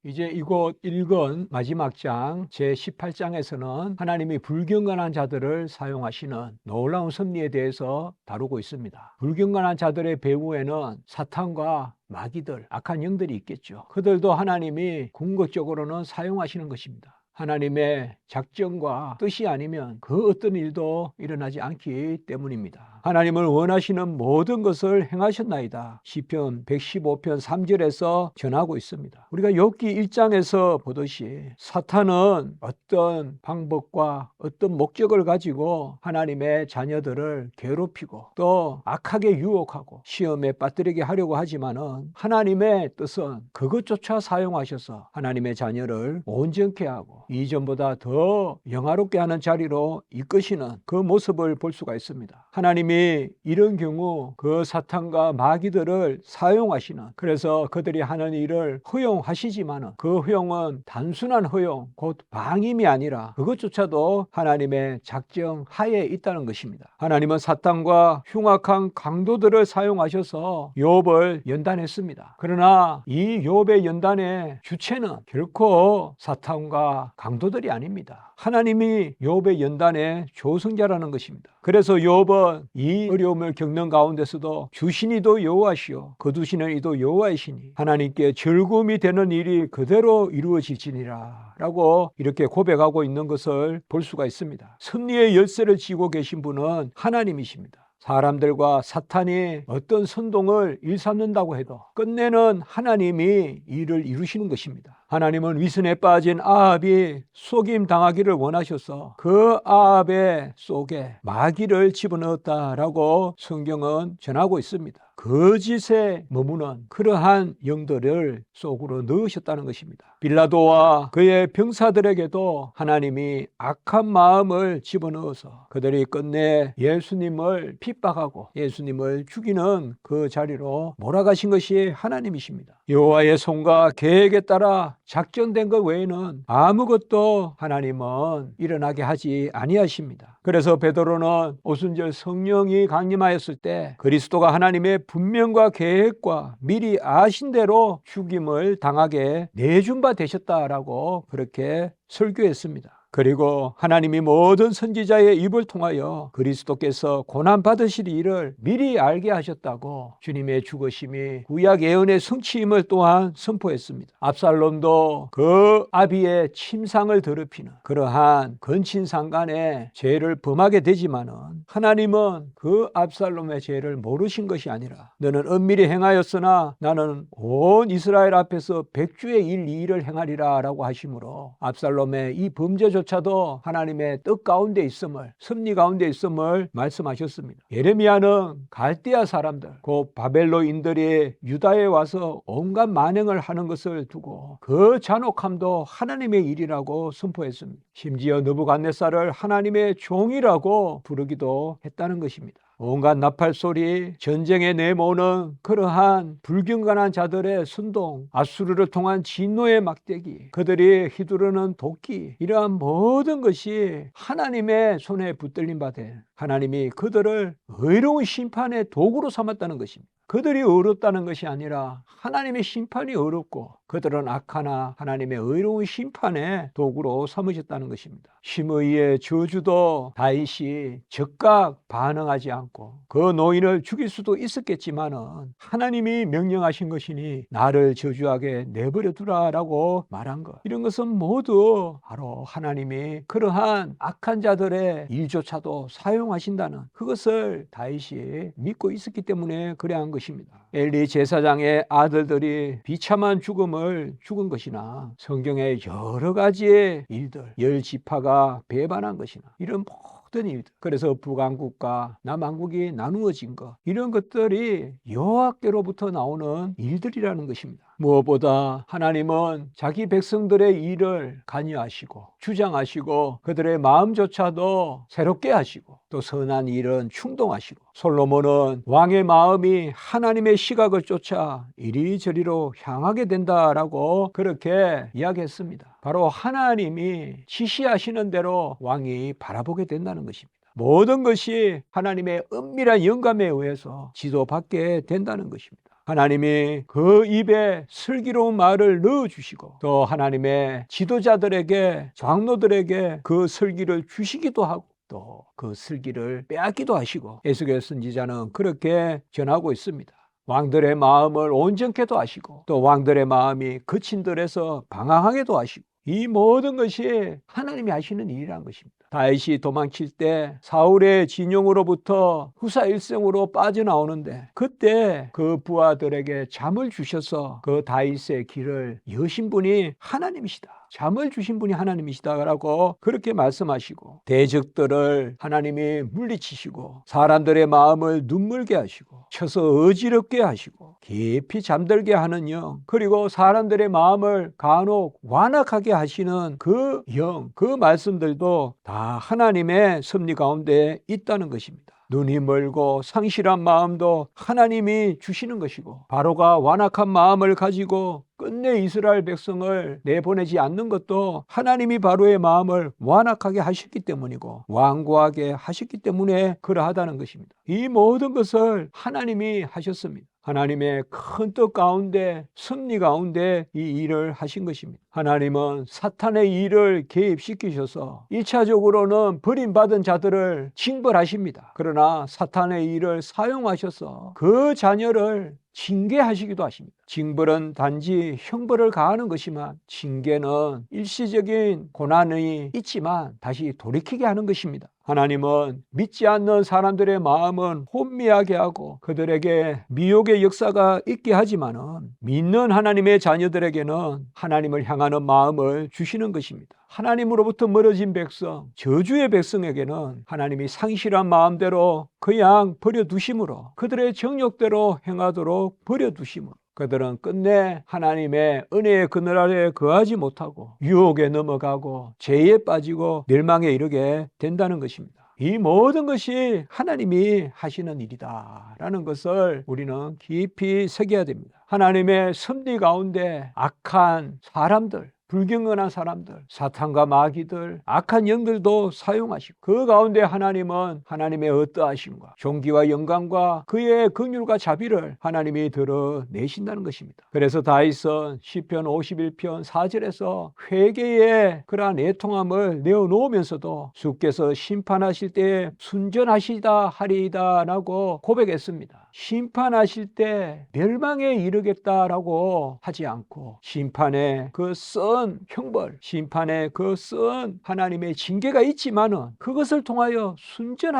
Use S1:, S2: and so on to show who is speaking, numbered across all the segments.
S1: 이제 이곳 읽은 마지막 장 제18장에서는 하나님이 불경건한 자들을 사용하시는 놀라운 섭리에 대해서 다루고 있습니다. 불경건한 자들의 배후에는 사탄과 마귀들, 악한 영들이 있겠죠. 그들도 하나님이 궁극적으로는 사용하시는 것입니다. 하나님의 작정과 뜻이 아니면 그 어떤 일도 일어나지 않기 때문입니다. 하나님을 원하시는 모든 것을 행하셨나이다. 시편 115편 3절에서 전하고 있습니다. 우리가 욥기 1장에서 보듯이 사탄은 어떤 방법과 어떤 목적을 가지고 하나님의 자녀들을 괴롭히고 또 악하게 유혹하고 시험에 빠뜨리게 하려고 하지만은 하나님의 뜻은 그것조차 사용하셔서 하나님의 자녀를 온전케 하고 이전보다 더 영화롭게 하는 자리로 이끄시는 그 모습을 볼 수가 있습니다. 하나님이 이런 경우 그 사탄과 마귀들을 사용하시는, 그래서 그들이 하는 일을 허용하시지만은 그 허용은 단순한 허용, 곧 방임이 아니라 그것조차도 하나님의 작정 하에 있다는 것입니다. 하나님은 사탄과 흉악한 강도들을 사용하셔서 욥을 연단했습니다. 그러나 이 욥의 연단의 주체는 결코 사탄과 강도들이 아닙니다. 하나님이 욥의 연단의 조성자라는 것입니다. 그래서 욥은 이 어려움을 겪는 가운데서도 주시니도 여호와시요 거두시는 이도 여호와이시니 하나님께 즐거움이 되는 일이 그대로 이루어질지니라 라고 이렇게 고백하고 있는 것을 볼 수가 있습니다. 섭리의 열쇠를 쥐고 계신 분은 하나님이십니다. 사람들과 사탄이 어떤 선동을 일삼는다고 해도 끝내는 하나님이 일을 이루시는 것입니다. 하나님은 위선에 빠진 아합이 속임 당하기를 원하셔서 그 아합의 속에 마귀를 집어넣었다라고 성경은 전하고 있습니다. 거짓에 머무는 그러한 영들을 속으로 넣으셨다는 것입니다. 빌라도와 그의 병사들에게도 하나님이 악한 마음을 집어넣어서 그들이 끝내 예수님을 핍박하고 예수님을 죽이는 그 자리로 몰아가신 것이 하나님이십니다. 여호와의 손과 계획에 따라 작전된 것 외에는 아무것도 하나님은 일어나게 하지 아니하십니다. 그래서 베드로는 오순절 성령이 강림하였을 때 그리스도가 하나님의 분명과 계획과 미리 아신 대로 죽임을 당하게 내준 바 되셨다라고 그렇게 설교했습니다. 그리고 하나님이 모든 선지자의 입을 통하여 그리스도께서 고난받으실 일을 미리 알게 하셨다고 주님의 죽으심이 구약 예언의 성취임을 또한 선포했습니다. 압살롬도 그 아비의 침상을 더럽히는 그러한 근친상간의 죄를 범하게 되지만은 하나님은 그 압살롬의 죄를 모르신 것이 아니라 너는 은밀히 행하였으나 나는 온 이스라엘 앞에서 백주의 이 일을 행하리라 라고 하시므로 압살롬의 이 범죄 조차도 하나님의 뜻 가운데 있음을, 섭리 가운데 있음을 말씀하셨습니다. 예레미야는 갈대아 사람들, 그 바벨론인들이 유다에 와서 온갖 만행을 하는 것을 두고 그 잔혹함도 하나님의 일이라고 선포했습니다. 심지어 느부갓네살을 하나님의 종이라고 부르기도 했다는 것입니다. 온갖 나팔소리, 전쟁에 내모는 그러한 불경건한 자들의 선동, 아수르를 통한 진노의 막대기, 그들이 휘두르는 도끼, 이러한 모든 것이 하나님의 손에 붙들린 바 된 하나님이 그들을 의로운 심판의 도구로 삼았다는 것입니다. 그들이 어렵다는 것이 아니라 하나님의 심판이 어렵고 그들은 악하나 하나님의 의로운 심판의 도구로 삼으셨다는 것입니다. 심의의 저주도 다윗이 즉각 반응하지 않고 그 노인을 죽일 수도 있었겠지만은 하나님이 명령하신 것이니 나를 저주하게 내버려 두라라고 말한 것, 이런 것은 모두 바로 하나님이 그러한 악한 자들의 일조차도 사용하신다는 그것을 다윗이 믿고 있었기 때문에 그래 한 것입니다. 엘리 제사장의 아들들이 비참한 죽음을 죽은 것이나 성경의 여러 가지의 일들, 열 지파가 배반한 것이나 이런 모든 일들, 그래서 북왕국과 남왕국이 나누어진 것, 이런 것들이 여호와께로부터 나오는 일들이라는 것입니다. 무엇보다 하나님은 자기 백성들의 일을 관여하시고 주장하시고 그들의 마음조차도 새롭게 하시고 또 선한 일은 충동하시고, 솔로몬은 왕의 마음이 하나님의 시각을 쫓아 이리저리로 향하게 된다라고 그렇게 이야기했습니다. 바로 하나님이 지시하시는 대로 왕이 바라보게 된다는 것입니다. 모든 것이 하나님의 은밀한 영감에 의해서 지도받게 된다는 것입니다. 하나님이 그 입에 슬기로운 말을 넣어주시고 또 하나님의 지도자들에게 장로들에게 그 슬기를 주시기도 하고 또 그 슬기를 빼앗기도 하시고 에스겔 선지자는 그렇게 전하고 있습니다. 왕들의 마음을 온전케도 하시고 또 왕들의 마음이 그친 들에서 방황하게도 하시고 이 모든 것이 하나님이 하시는 일이라는 것입니다. 다윗이 도망칠 때 사울의 진영으로부터 후사 일생으로 빠져나오는데 그때 그 부하들에게 잠을 주셔서 그 다윗의 길을 여신 분이 하나님이시다. 잠을 주신 분이 하나님이시다라고 그렇게 말씀하시고 대적들을 하나님이 물리치시고 사람들의 마음을 눈물게 하시고 쳐서 어지럽게 하시고 깊이 잠들게 하는 영 그리고 사람들의 마음을 간혹 완악하게 하시는 그 영, 그 말씀들도 다 하나님의 섭리 가운데 있다는 것입니다. 눈이 멀고 상실한 마음도 하나님이 주시는 것이고 바로가 완악한 마음을 가지고 끝내 이스라엘 백성을 내보내지 않는 것도 하나님이 바로의 마음을 완악하게 하셨기 때문이고 완고하게 하셨기 때문에 그러하다는 것입니다. 이 모든 것을 하나님이 하셨습니다. 하나님의 큰 뜻 가운데 섭리 가운데 이 일을 하신 것입니다. 하나님은 사탄의 일을 개입시키셔서 1차적으로는 버림받은 자들을 징벌하십니다. 그러나 사탄의 일을 사용하셔서 그 자녀를 징계하시기도 하십니다. 징벌은 단지 형벌을 가하는 것이지만 징계는 일시적인 고난이 있지만 다시 돌이키게 하는 것입니다. 하나님은 믿지 않는 사람들의 마음은 혼미하게 하고 그들에게 미혹의 역사가 있게 하지만은 믿는 하나님의 자녀들에게는 하나님을 향하는 마음을 주시는 것입니다. 하나님으로부터 멀어진 백성, 저주의 백성에게는 하나님이 상실한 마음대로 그냥 버려두심으로 그들의 정욕대로 행하도록 버려두심으로 그들은 끝내 하나님의 은혜의 그늘 아래 거하지 못하고 유혹에 넘어가고 죄에 빠지고 멸망에 이르게 된다는 것입니다. 이 모든 것이 하나님이 하시는 일이다라는 것을 우리는 깊이 새겨야 됩니다. 하나님의 섭리 가운데 악한 사람들, 불경건한 사람들, 사탄과 마귀들, 악한 영들도 사용하시고 그 가운데 하나님은 하나님의 어떠하심과 존귀와 영광과 그의 긍휼과 자비를 하나님이 드러내신다는 것입니다. 그래서 다윗은 시편 51편 4절에서 회개의 그러한 애통함을 내어놓으면서도 주께서 심판하실 때에 순전하시다 하리이다 라고 고백했습니다. 심판하실 때 멸망에 이르겠다라고 하지 않고 심판의 그 쓴 형벌, 심판의 그 쓴 하나님의 징계가 있지만은 그것을 통하여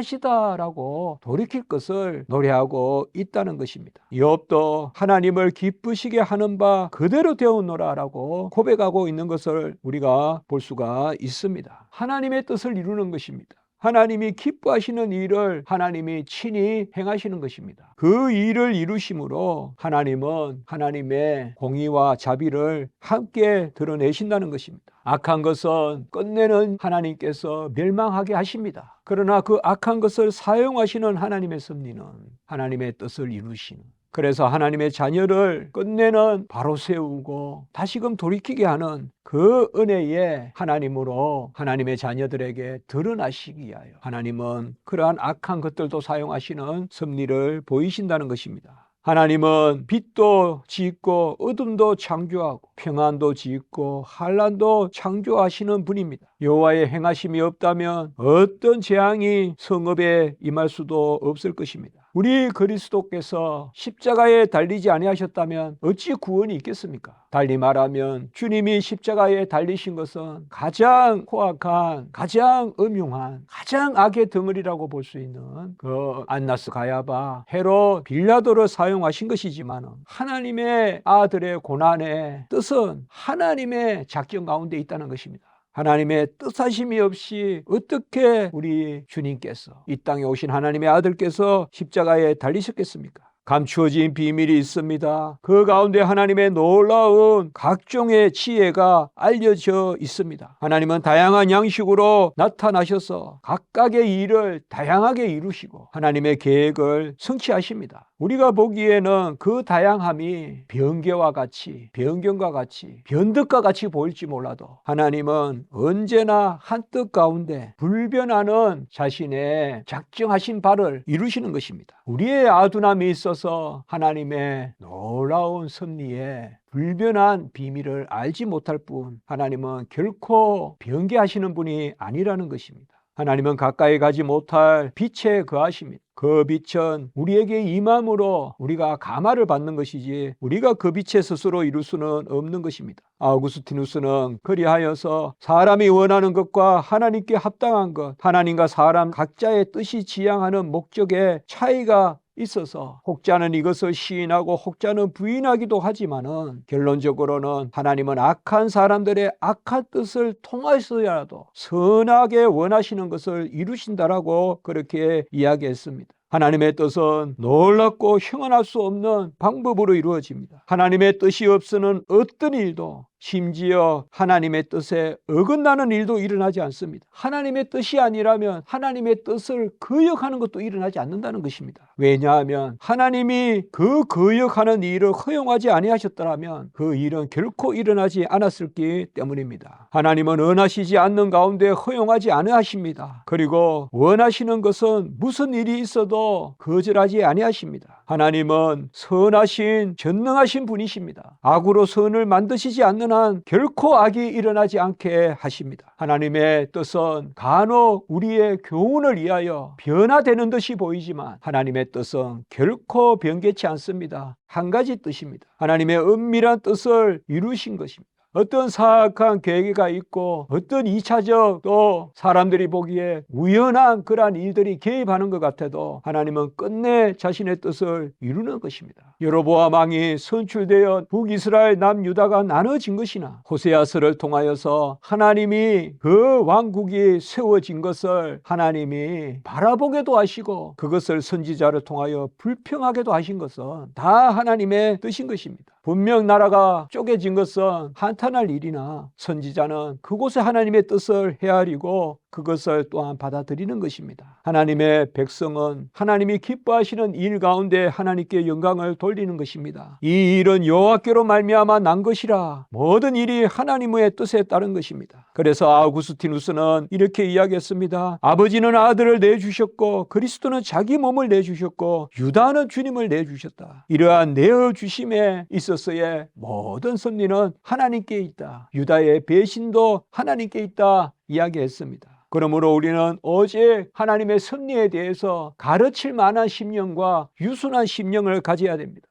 S1: 순전하시다라고 돌이킬 것을 노래하고 있다는 것입니다. 욥도 하나님을 기쁘시게 하는 바 그대로 되었노라라고 고백하고 있는 것을 우리가 볼 수가 있습니다. 하나님의 뜻을 이루는 것입니다. 하나님이 기뻐하시는 일을 하나님이 친히 행하시는 것입니다. 그 일을 이루심으로 하나님은 하나님의 공의와 자비를 함께 드러내신다는 것입니다. 악한 것은 끝내는 하나님께서 멸망하게 하십니다. 그러나 그 악한 것을 사용하시는 하나님의 섭리는 하나님의 뜻을 이루시는 그래서 하나님의 자녀를 끝내는 바로 세우고 다시금 돌이키게 하는 그 은혜의 하나님으로 하나님의 자녀들에게 드러나시기 위하여 하나님은 그러한 악한 것들도 사용하시는 섭리를 보이신다는 것입니다. 하나님은 빛도 짓고 어둠도 창조하고 평안도 짓고 환난도 창조하시는 분입니다. 여호와의 행하심이 없다면 어떤 재앙이 성읍에 임할 수도 없을 것입니다. 우리 그리스도께서 십자가에 달리지 아니하셨다면 어찌 구원이 있겠습니까? 달리 말하면 주님이 십자가에 달리신 것은 가장 포악한, 가장 음흉한, 가장 악의 덩어리라고 볼 수 있는 그 안나스 가야바, 헤롯, 빌라도를 사용하신 것이지만 하나님의 아들의 고난의 뜻은 하나님의 작정 가운데 있다는 것입니다. 하나님의 뜻하심이 없이 어떻게 우리 주님께서 이 땅에 오신 하나님의 아들께서 십자가에 달리셨겠습니까? 감추어진 비밀이 있습니다. 그 가운데 하나님의 놀라운 각종의 지혜가 알려져 있습니다. 하나님은 다양한 양식으로 나타나셔서 각각의 일을 다양하게 이루시고 하나님의 계획을 성취하십니다. 우리가 보기에는 그 다양함이 변개와 같이, 변경과 같이, 변덕과 같이 보일지 몰라도 하나님은 언제나 한 뜻 가운데 불변하는 자신의 작정하신 바를 이루시는 것입니다. 우리의 아둔함이 있어서 있어서 하나님의 놀라운 섭리에 불변한 비밀을 알지 못할 뿐 하나님은 결코 변개하시는 분이 아니라는 것입니다. 하나님은 가까이 가지 못할 빛에 거하십니다. 그 빛은 우리에게 임함으로 우리가 감화를 받는 것이지 우리가 그 빛에 스스로 이룰 수는 없는 것입니다. 아우구스티누스는 그리하여서 사람이 원하는 것과 하나님께 합당한 것, 하나님과 사람 각자의 뜻이 지향하는 목적에 차이가 있어서 혹자는 이것을 시인하고 혹자는 부인하기도 하지만은 결론적으로는 하나님은 악한 사람들의 악한 뜻을 통하여서라도 선하게 원하시는 것을 이루신다라고 그렇게 이야기했습니다. 하나님의 뜻은 놀랍고 형언할 수 없는 방법으로 이루어집니다. 하나님의 뜻이 없으는 어떤 일도 심지어 하나님의 뜻에 어긋나는 일도 일어나지 않습니다. 하나님의 뜻이 아니라면 하나님의 뜻을 거역하는 것도 일어나지 않는다는 것입니다. 왜냐하면 하나님이 그 거역하는 일을 허용하지 아니하셨더라면 그 일은 결코 일어나지 않았을기 때문입니다. 하나님은 원하시지 않는 가운데 허용하지 아니하십니다. 그리고 원하시는 것은 무슨 일이 있어도 거절하지 아니하십니다. 하나님은 선하신 전능하신 분이십니다. 악으로 선을 만드시지 않는 한 결코 악이 일어나지 않게 하십니다. 하나님의 뜻은 간혹 우리의 교훈을 위하여 변화되는 듯이 보이지만 하나님의 뜻은 결코 변개치 않습니다. 한 가지 뜻입니다. 하나님의 은밀한 뜻을 이루신 것입니다. 어떤 사악한 계기가 있고 어떤 2차적 또 사람들이 보기에 우연한 그러한 일들이 개입하는 것 같아도 하나님은 끝내 자신의 뜻을 이루는 것입니다. 여로보암 왕이 선출되어 북이스라엘 남유다가 나눠진 것이나 호세아서를 통하여서 하나님이 그 왕국이 세워진 것을 하나님이 바라보게도 하시고 그것을 선지자를 통하여 불평하게도 하신 것은 다 하나님의 뜻인 것입니다. 분명 나라가 쪼개진 것은 한탄할 일이나 선지자는 그곳에 하나님의 뜻을 헤아리고 그것을 또한 받아들이는 것입니다. 하나님의 백성은 하나님이 기뻐하시는 일 가운데 하나님께 영광을 돌리는 것입니다. 이 일은 여호와께로 말미암아 난 것이라 모든 일이 하나님의 뜻에 따른 것입니다. 그래서 아우구스티누스는 이렇게 이야기했습니다. 아버지는 아들을 내주셨고 그리스도는 자기 몸을 내주셨고 유다는 주님을 내주셨다. 이러한 내어주심에 있어서의 모든 섭리는 하나님께 있다. 유다의 배신도 하나님께 있다 이야기했습니다. 그러므로 우리는 오직 하나님의 섭리에 대해서 가르칠 만한 심령과 유순한 심령을 가져야 됩니다.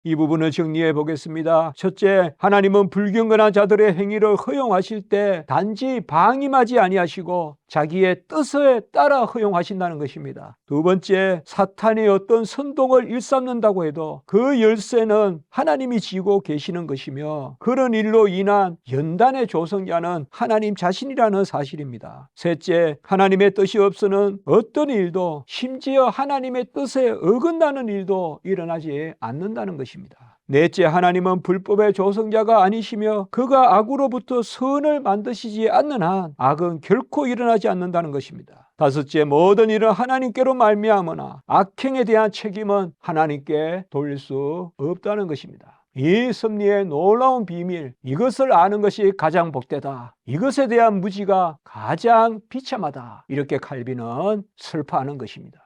S1: 이 부분을 정리해 보겠습니다. 첫째, 하나님은 불경건한 자들의 행위를 허용하실 때 단지 방임하지 아니하시고 자기의 뜻에 따라 허용하신다는 것입니다. 두 번째, 사탄이 어떤 선동을 일삼는다고 해도 그 열쇠는 하나님이 쥐고 계시는 것이며 그런 일로 인한 연단의 조성자는 하나님 자신이라는 사실입니다. 셋째, 하나님의 뜻이 없으는 어떤 일도 심지어 하나님의 뜻에 어긋나는 일도 일어나지 않는다는 것입니다. 넷째, 하나님은 불법의 조성자가 아니시며 그가 악으로부터 선을 만드시지 않는 한 악은 결코 일어나지 않는다는 것입니다. 다섯째, 모든 일은 하나님께로 말미암으나 악행에 대한 책임은 하나님께 돌릴 수 없다는 것입니다. 이 섭리의 놀라운 비밀, 이것을 아는 것이 가장 복되다. 이것에 대한 무지가 가장 비참하다. 이렇게 칼빈은 슬퍼하는 것입니다.